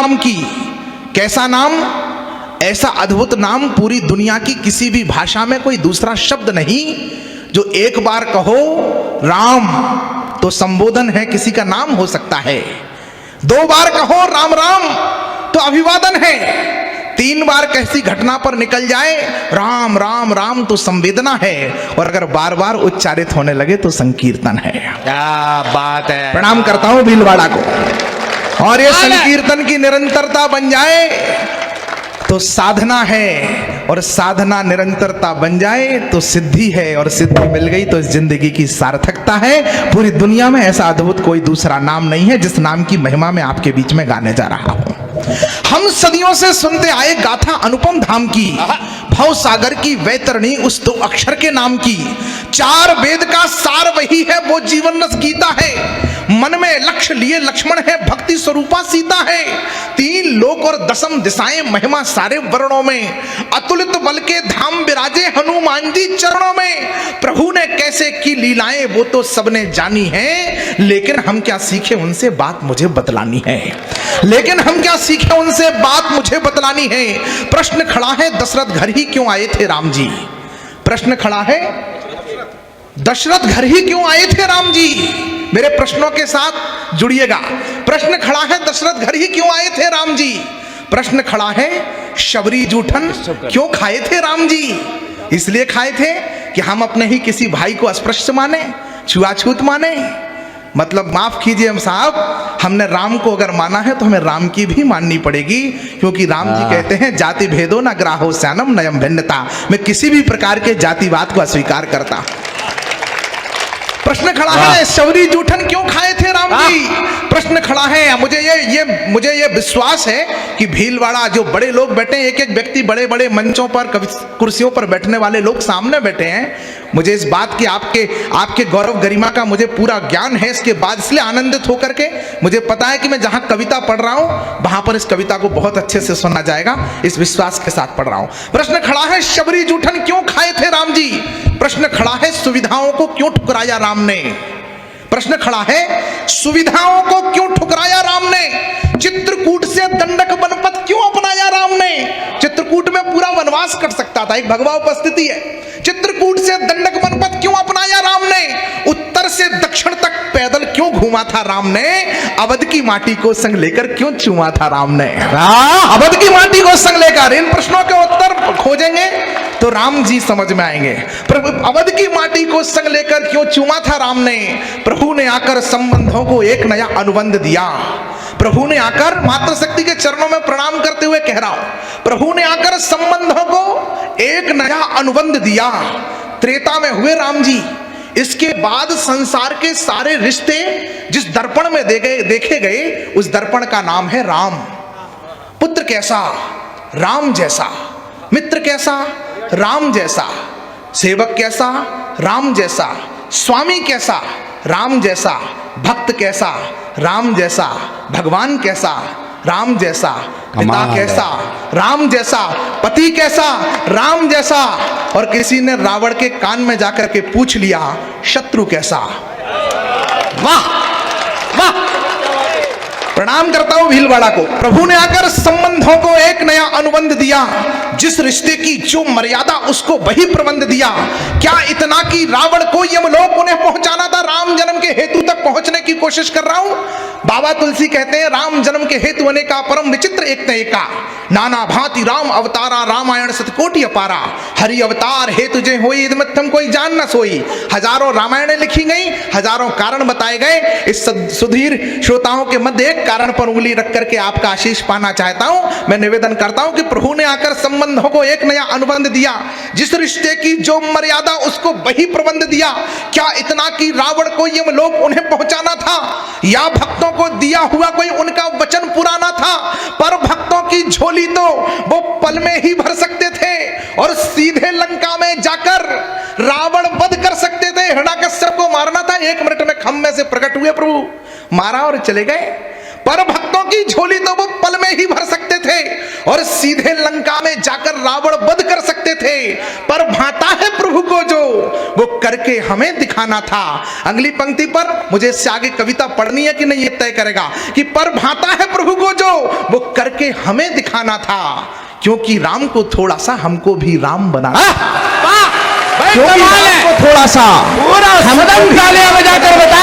नाम की। कैसा नाम? ऐसा अद्भुत नाम पूरी दुनिया की किसी भी भाषा में कोई दूसरा शब्द नहीं जो एक बार कहो राम तो संबोधन है, किसी का नाम हो सकता है। 2 बार कहो राम राम तो अभिवादन है। 3 बार कैसी घटना पर निकल जाए राम राम राम तो संवेदना है। और अगर बार बार उच्चारित होने लगे तो संकीर्तन है। क्या बात है। प्रणाम करता हूं भीलवाड़ा को। और ये संकीर्तन की निरंतरता बन जाए तो साधना है, और साधना निरंतरता बन जाए तो सिद्धि है, और सिद्धि मिल गई तो इस जिंदगी की सार्थकता है। पूरी दुनिया में ऐसा अद्भुत कोई दूसरा नाम नहीं है जिस नाम की महिमा में आपके बीच में गाने जा रहा हूं। हम सदियों से सुनते आए गाथा अनुपम धाम की, भव सागर की वैतरणी उस 2 अक्षर के नाम की। 4 वेद का सार वही है, वो जीवन रस गीता है। मन में लक्ष्य लिए लक्ष्मण है, भक्ति स्वरूपा सीता है। 3 लोक और 10 दिशाएं महिमा सारे वर्णों में। अतुलित बल के धाम विराजे हनुमान जी चरणों में। प्रभु ने कैसे की लीलाएं वो तो सबने जानी है, लेकिन हम क्या सीखे उनसे बात मुझे बतलानी है। लेकिन हम क्या सीखे उनसे बात मुझे बतलानी है। प्रश्न खड़ा है दशरथ घर ही क्यों आए थे राम जी। प्रश्न खड़ा है दशरथ घर ही क्यों आए थे राम जी। मेरे प्रश्नों के साथ जुड़िएगा। प्रश्न खड़ा है दशरथ घर ही क्यों आए थे राम जी। प्रश्न खड़ा है शबरी जूठन क्यों खाए थे राम जी। इसलिए खाए थे कि हम अपने ही किसी भाई को अस्पृश्य माने, छुआछूत माने। मतलब माफ कीजिए हम साहब, हमने राम को अगर माना है तो हमें राम की भी माननी पड़ेगी, क्योंकि राम जी कहते हैं जाति भेदो न ग्राहो सैनम नयम भिन्नता। मैं किसी भी प्रकार के जातिवाद को अस्वीकार करता। प्रश्न खड़ा है शबरी जूठन क्यों खाए थे राम जी। प्रश्न खड़ा है, मुझे ये विश्वास है कि भीलवाड़ा जो बड़े लोग बैठे हैं, एक व्यक्ति बड़े बड़े मंचों पर कुर्सियों पर बैठने वाले लोग सामने बैठे हैं। मुझे इस बात की आपके गौरव गरिमा का मुझे पूरा ज्ञान है। इसके बाद इसलिए आनंदित होकर के मुझे पता है कि मैं जहां कविता पढ़ रहा हूं वहां पर इस कविता को बहुत अच्छे से सुना जाएगा, इस विश्वास के साथ पढ़ रहा हूं। प्रश्न खड़ा है शबरी जूठन क्यों खाए थे राम जी। प्रश्न खड़ा है सुविधाओं को क्यों ठुकराया राम ने। प्रश्न खड़ा है सुविधाओं को क्यों ठुकराया राम ने। चित्रकूट से दंडक बनपत क्यों अपनाया राम ने। चित्रकूट में पूरा वनवास कट सकता था, एक भगवा उपस्थिति है। चित्रकूट से दंडक बनपत क्यों अपनाया राम ने। उत्तर से दक्षिण तक पैदल क्यों घूमा था राम ने। अवध की माटी को संग लेकर क्यों चूमा था राम ने। अवध की माटी को संग लेकर, इन प्रश्नों के उत्तर खोजेंगे तो राम जी समझ में आएंगे। अवध की माटी को संग लेकर क्यों चूमा था राम ने। प्रभु ने आकर संबंधों को एक नया अनुबंध दिया। प्रभु ने आकर, मातृशक्ति के चरणों में प्रणाम करते हुए कह रहा हूं, प्रभु ने आकर संबंधों को एक नया अनुबंध दिया। त्रेता में हुए राम जी। इसके बाद संसार के सारे रिश्ते जिस दर्पण में देखे गए उस दर्पण का नाम है राम। पुत्र कैसा, राम जैसा। मित्र कैसा, राम जैसा। सेवक कैसा, राम जैसा। स्वामी कैसा, राम जैसा। भक्त कैसा, राम जैसा। भगवान कैसा, राम जैसा। पिता कैसा, राम जैसा। पति कैसा, राम जैसा। और किसी ने रावण के कान में जाकर के पूछ लिया शत्रु कैसा। वाह वाह, प्रणाम करता हूं भीलवाड़ा को। प्रभु ने आकर संबंधों को एक नया अनुबंध दिया। जिस रिश्ते की जो मर्यादा उसको वही प्रबंध दिया। क्या इतना कि रावण को यमलोक उन्हें पहुंचाना था। राम जन्म के हेतु तक पहुंचने की कोशिश कर रहा हूं। बाबा तुलसी कहते हैं राम जन्म के हेतु अनेका परम विचित्र एक न एका। नाना भांति राम अवतारा रामायण सतकोटि अपारा। हरि अवतार हेतु जय होई इदमत्थम कोई जान न सोई। हजारों रामायणें लिखी गई, हजारों कारण बताए गए। इस सुधीर श्रोताओं के मध्य एक कारण पर उंगली रख करके आपका आशीष पाना चाहता हूं। मैं निवेदन करता हूं कि प्रभु ने आकर संबंधों को एक नया अनुबंध दिया। जिस रिश्ते की जो मर्यादा उसको वही प्रबंध दिया। क्या इतना कि रावण को यमलोक उन्हें पहुंचाना था, या भक्तों को दिया हुआ कोई उनका वचन पुराना था। पर भक्तों की झोली तो वो पल में ही भर सकते थे और सीधे लंका में जाकर रावण वध कर सकते थे। हिरण्याकश्यप को मारना था, 1 मिनट में खम्भे से प्रकट हुए प्रभु, मारा और चले गए। पर भक्तों की झोली तो वो पल में ही भर सकते थे और सीधे लंका में जाकर रावण वध कर सकते थे। पर भाता है प्रभु को जो वो करके हमें दिखाना था। अगली पंक्ति पर मुझे इससे आगे कविता पढ़नी है कि नहीं ये तय करेगा कि पर भाता है प्रभु को जो वो करके हमें दिखाना था, क्योंकि राम को थोड़ा सा हमको भी राम बनाना, वाह, भाई क्योंकि कमाल राम है। को थोड़ा सा पूरा सदन तालियां बजाकर बता